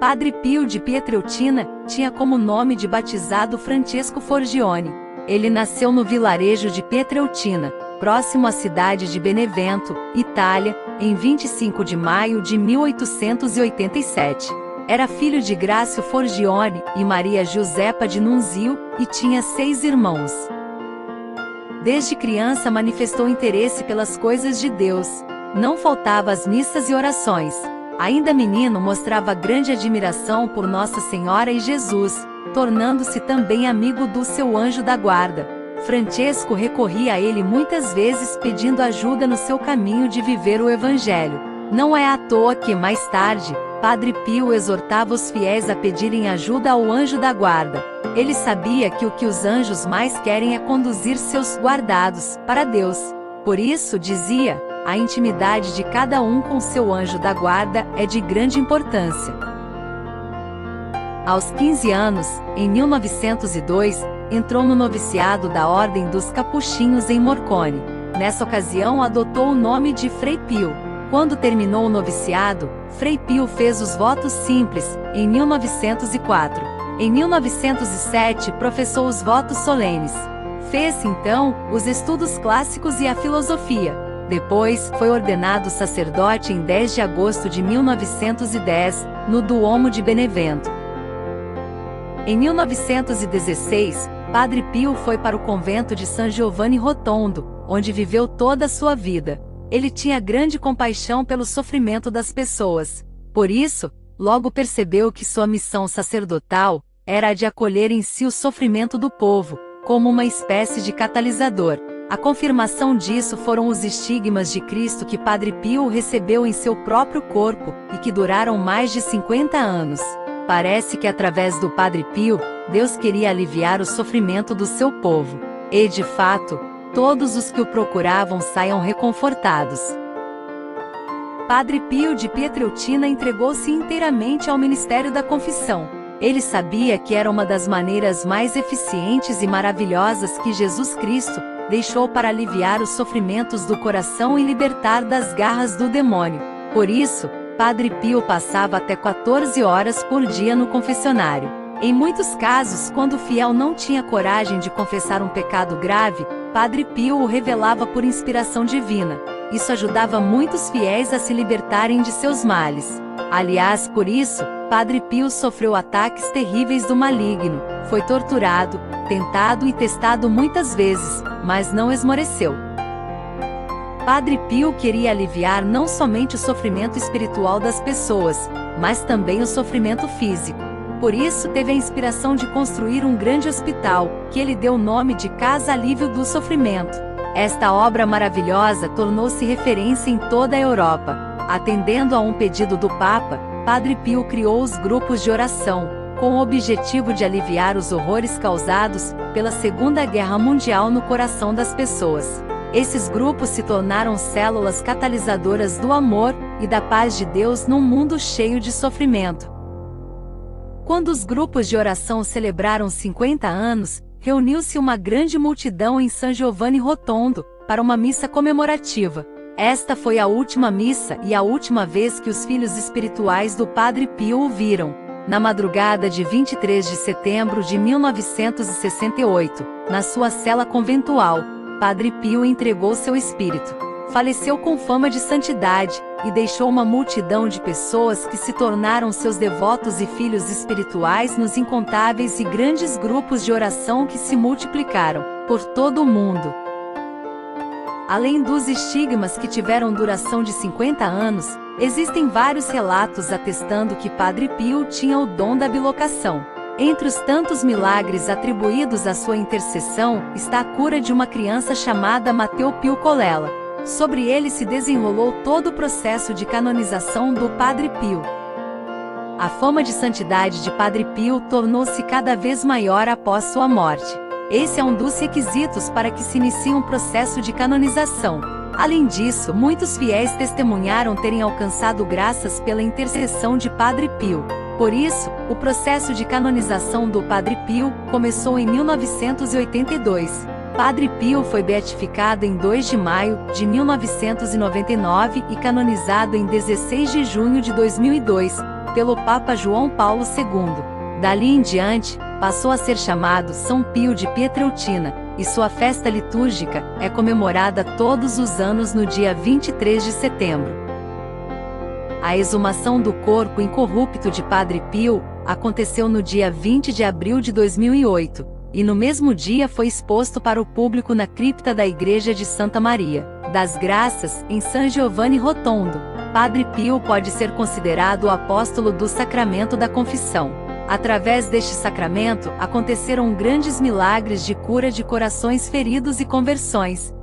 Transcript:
Padre Pio de Pietrelcina tinha como nome de batizado Francesco Forgione. Ele nasceu no vilarejo de Pietrelcina, próximo à cidade de Benevento, Itália, em 25 de maio de 1887. Era filho de Grácio Forgione e Maria Giuseppa de Nunzio, e tinha 6 irmãos. Desde criança manifestou interesse pelas coisas de Deus. Não faltava às missas e orações. Ainda menino mostrava grande admiração por Nossa Senhora e Jesus, tornando-se também amigo do seu anjo da guarda. Francesco recorria a ele muitas vezes pedindo ajuda no seu caminho de viver o Evangelho. Não é à toa que, mais tarde, Padre Pio exortava os fiéis a pedirem ajuda ao anjo da guarda. Ele sabia que o que os anjos mais querem é conduzir seus guardados para Deus. Por isso, dizia, a intimidade de cada um com seu anjo da guarda é de grande importância. Aos 15 anos, em 1902, entrou no noviciado da Ordem dos Capuchinhos em Morcone. Nessa ocasião adotou o nome de Frei Pio. Quando terminou o noviciado, Frei Pio fez os votos simples, em 1904. Em 1907 professou os votos solenes. Fez, então, os estudos clássicos e a filosofia. Depois, foi ordenado sacerdote em 10 de agosto de 1910, no Duomo de Benevento. Em 1916, Padre Pio foi para o convento de San Giovanni Rotondo, onde viveu toda a sua vida. Ele tinha grande compaixão pelo sofrimento das pessoas. Por isso, logo percebeu que sua missão sacerdotal era a de acolher em si o sofrimento do povo, como uma espécie de catalisador. A confirmação disso foram os estigmas de Cristo que Padre Pio recebeu em seu próprio corpo, e que duraram mais de 50 anos. Parece que através do Padre Pio, Deus queria aliviar o sofrimento do seu povo. E, de fato, todos os que o procuravam saiam reconfortados. Padre Pio de Pietrelcina entregou-se inteiramente ao ministério da confissão. Ele sabia que era uma das maneiras mais eficientes e maravilhosas que Jesus Cristo deixou para aliviar os sofrimentos do coração e libertar das garras do demônio. Por isso, Padre Pio passava até 14 horas por dia no confessionário. Em muitos casos, quando o fiel não tinha coragem de confessar um pecado grave, Padre Pio o revelava por inspiração divina. Isso ajudava muitos fiéis a se libertarem de seus males. Aliás, por isso, Padre Pio sofreu ataques terríveis do maligno, foi torturado, tentado e testado muitas vezes, mas não esmoreceu. Padre Pio queria aliviar não somente o sofrimento espiritual das pessoas, mas também o sofrimento físico. Por isso teve a inspiração de construir um grande hospital, que ele deu o nome de Casa Alívio do Sofrimento. Esta obra maravilhosa tornou-se referência em toda a Europa. Atendendo a um pedido do Papa, Padre Pio criou os grupos de oração, com o objetivo de aliviar os horrores causados pela Segunda Guerra Mundial no coração das pessoas. Esses grupos se tornaram células catalisadoras do amor e da paz de Deus num mundo cheio de sofrimento. Quando os grupos de oração celebraram 50 anos, reuniu-se uma grande multidão em San Giovanni Rotondo, para uma missa comemorativa. Esta foi a última missa e a última vez que os filhos espirituais do Padre Pio o viram. Na madrugada de 23 de setembro de 1968, na sua cela conventual, Padre Pio entregou seu espírito. Faleceu com fama de santidade, e deixou uma multidão de pessoas que se tornaram seus devotos e filhos espirituais nos incontáveis e grandes grupos de oração que se multiplicaram por todo o mundo. Além dos estigmas que tiveram duração de 50 anos, existem vários relatos atestando que Padre Pio tinha o dom da bilocação. Entre os tantos milagres atribuídos à sua intercessão, está a cura de uma criança chamada Mateu Pio Colella. Sobre ele se desenrolou todo o processo de canonização do Padre Pio. A fama de santidade de Padre Pio tornou-se cada vez maior após sua morte. Esse é um dos requisitos para que se inicie um processo de canonização. Além disso, muitos fiéis testemunharam terem alcançado graças pela intercessão de Padre Pio. Por isso, o processo de canonização do Padre Pio começou em 1982. Padre Pio foi beatificado em 2 de maio de 1999 e canonizado em 16 de junho de 2002. pelo Papa João Paulo II. Dali em diante, passou a ser chamado São Pio de Pietrelcina, e sua festa litúrgica é comemorada todos os anos no dia 23 de setembro. A exumação do corpo incorrupto de Padre Pio aconteceu no dia 20 de abril de 2008, e no mesmo dia foi exposto para o público na cripta da Igreja de Santa Maria das Graças, em San Giovanni Rotondo. Padre Pio pode ser considerado o apóstolo do sacramento da confissão. Através deste sacramento, aconteceram grandes milagres de cura de corações feridos e conversões.